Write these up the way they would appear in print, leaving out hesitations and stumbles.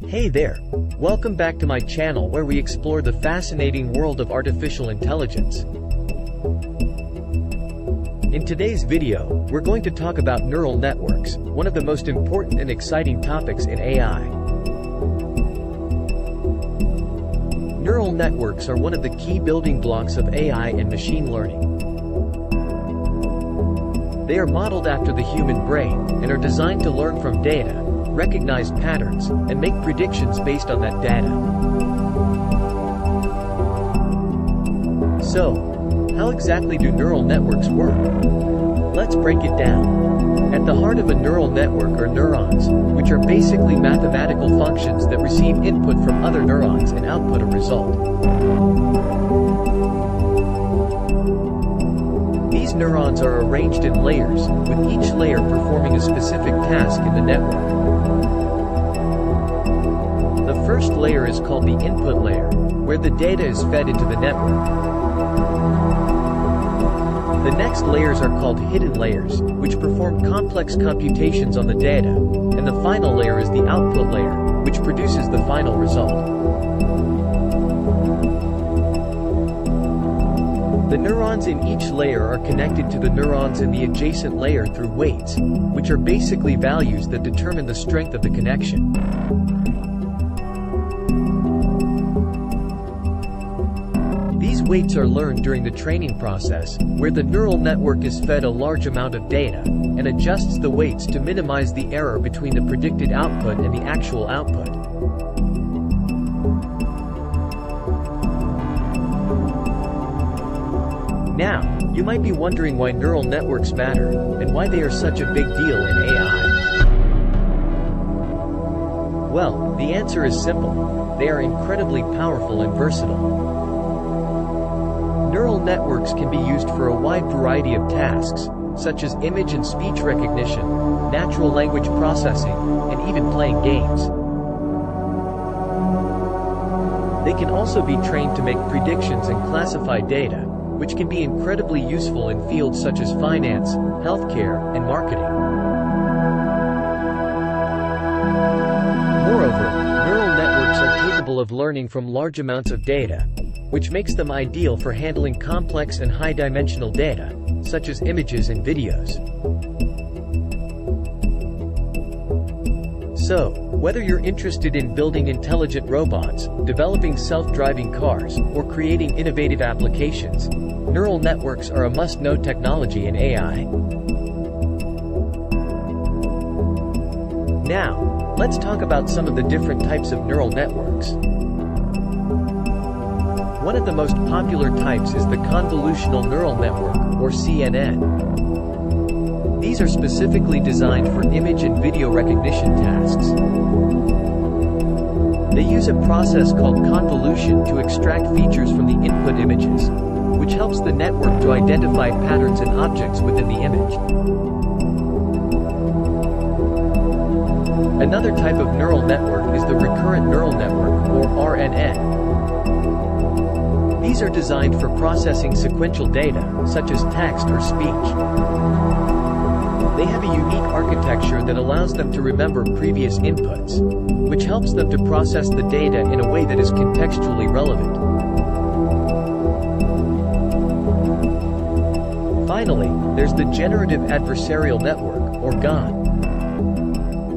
Hey there! Welcome back to my channel where we explore the fascinating world of artificial intelligence. In today's video, we're going to talk about neural networks, one of the most important and exciting topics in AI. Neural networks are one of the key building blocks of AI and machine learning. They are modeled after the human brain, and are designed to learn from data, recognize patterns, and make predictions based on that data. So, how exactly do neural networks work? Let's break it down. At the heart of a neural network are neurons, which are basically mathematical functions that receive input from other neurons and output a result. These neurons are arranged in layers, with each layer performing a specific task in the network. The first layer is called the input layer, where the data is fed into the network. The next layers are called hidden layers, which perform complex computations on the data, and the final layer is the output layer, which produces the final result. The neurons in each layer are connected to the neurons in the adjacent layer through weights, which are basically values that determine the strength of the connection. These weights are learned during the training process, where the neural network is fed a large amount of data, and adjusts the weights to minimize the error between the predicted output and the actual output. Now, you might be wondering why neural networks matter, and why they are such a big deal in AI. Well, the answer is simple. They are incredibly powerful and versatile. Neural networks can be used for a wide variety of tasks, such as image and speech recognition, natural language processing, and even playing games. They can also be trained to make predictions and classify data, which can be incredibly useful in fields such as finance, healthcare, and marketing. Moreover, neural networks are capable of learning from large amounts of data, which makes them ideal for handling complex and high-dimensional data, such as images and videos. So, whether you're interested in building intelligent robots, developing self-driving cars, or creating innovative applications, neural networks are a must-know technology in AI. Now, let's talk about some of the different types of neural networks. One of the most popular types is the convolutional neural network, or CNN. These are specifically designed for image and video recognition tasks. They use a process called convolution to extract features from the input images, which helps the network to identify patterns and objects within the image. Another type of neural network is the recurrent neural network, or RNN. These are designed for processing sequential data, such as text or speech. They have a unique architecture that allows them to remember previous inputs, which helps them to process the data in a way that is contextually relevant. Finally, there's the generative adversarial network, or GAN.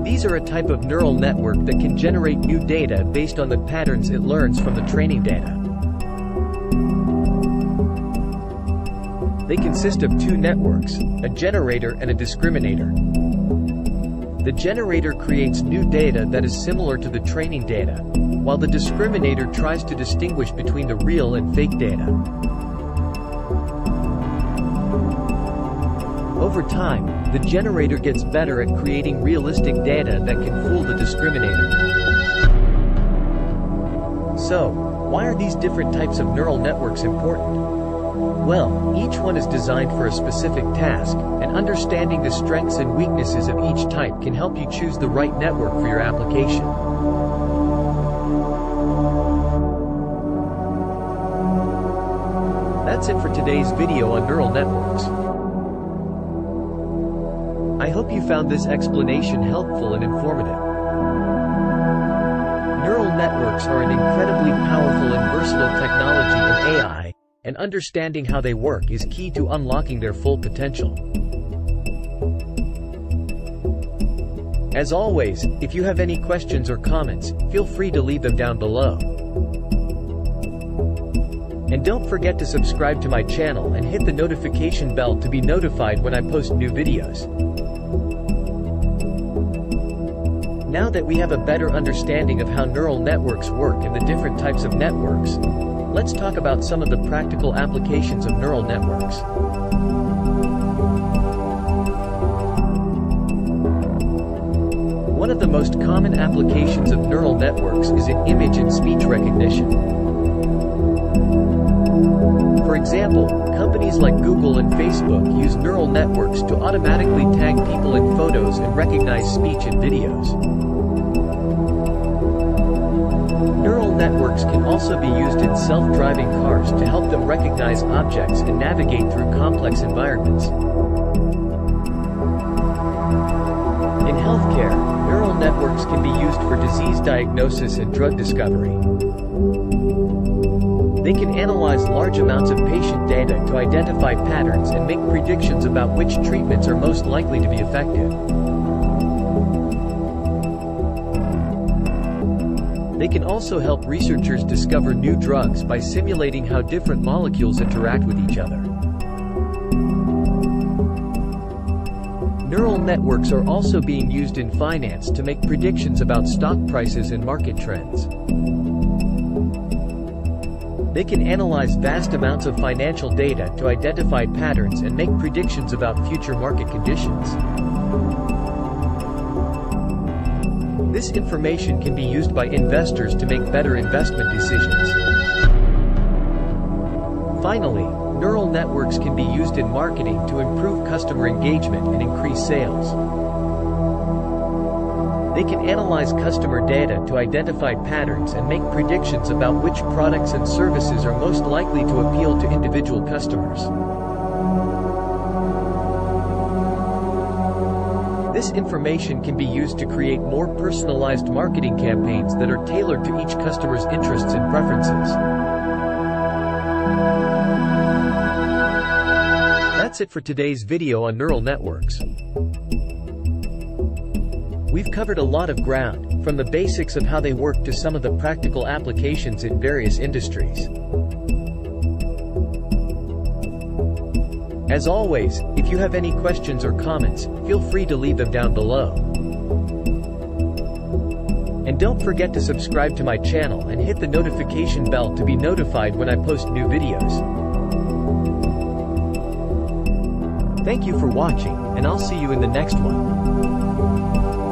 These are a type of neural network that can generate new data based on the patterns it learns from the training data. They consist of two networks, a generator and a discriminator. The generator creates new data that is similar to the training data, while the discriminator tries to distinguish between the real and fake data. Over time, the generator gets better at creating realistic data that can fool the discriminator. So, why are these different types of neural networks important? Well, each one is designed for a specific task, and understanding the strengths and weaknesses of each type can help you choose the right network for your application. That's it for today's video on neural networks. I hope you found this explanation helpful and informative. networks are an incredibly powerful and versatile technology in AI, and understanding how they work is key to unlocking their full potential. As always, if you have any questions or comments, feel free to leave them down below. And don't forget to subscribe to my channel and hit the notification bell to be notified when I post new videos. Now that we have a better understanding of how neural networks work and the different types of networks, let's talk about some of the practical applications of neural networks. One of the most common applications of neural networks is in image and speech recognition. For example, companies like Google and Facebook use neural networks to automatically tag people in photos and recognize speech in videos. Neural networks can also be used in self-driving cars to help them recognize objects and navigate through complex environments. In healthcare, neural networks can be used for disease diagnosis and drug discovery. They can analyze large amounts of patient data to identify patterns and make predictions about which treatments are most likely to be effective. They can also help researchers discover new drugs by simulating how different molecules interact with each other. Neural networks are also being used in finance to make predictions about stock prices and market trends. They can analyze vast amounts of financial data to identify patterns and make predictions about future market conditions. This information can be used by investors to make better investment decisions. Finally, neural networks can be used in marketing to improve customer engagement and increase sales. They can analyze customer data to identify patterns and make predictions about which products and services are most likely to appeal to individual customers. This information can be used to create more personalized marketing campaigns that are tailored to each customer's interests and preferences. That's it for today's video on neural networks. We've covered a lot of ground, from the basics of how they work to some of the practical applications in various industries. As always, if you have any questions or comments, feel free to leave them down below. And don't forget to subscribe to my channel and hit the notification bell to be notified when I post new videos. Thank you for watching, and I'll see you in the next one.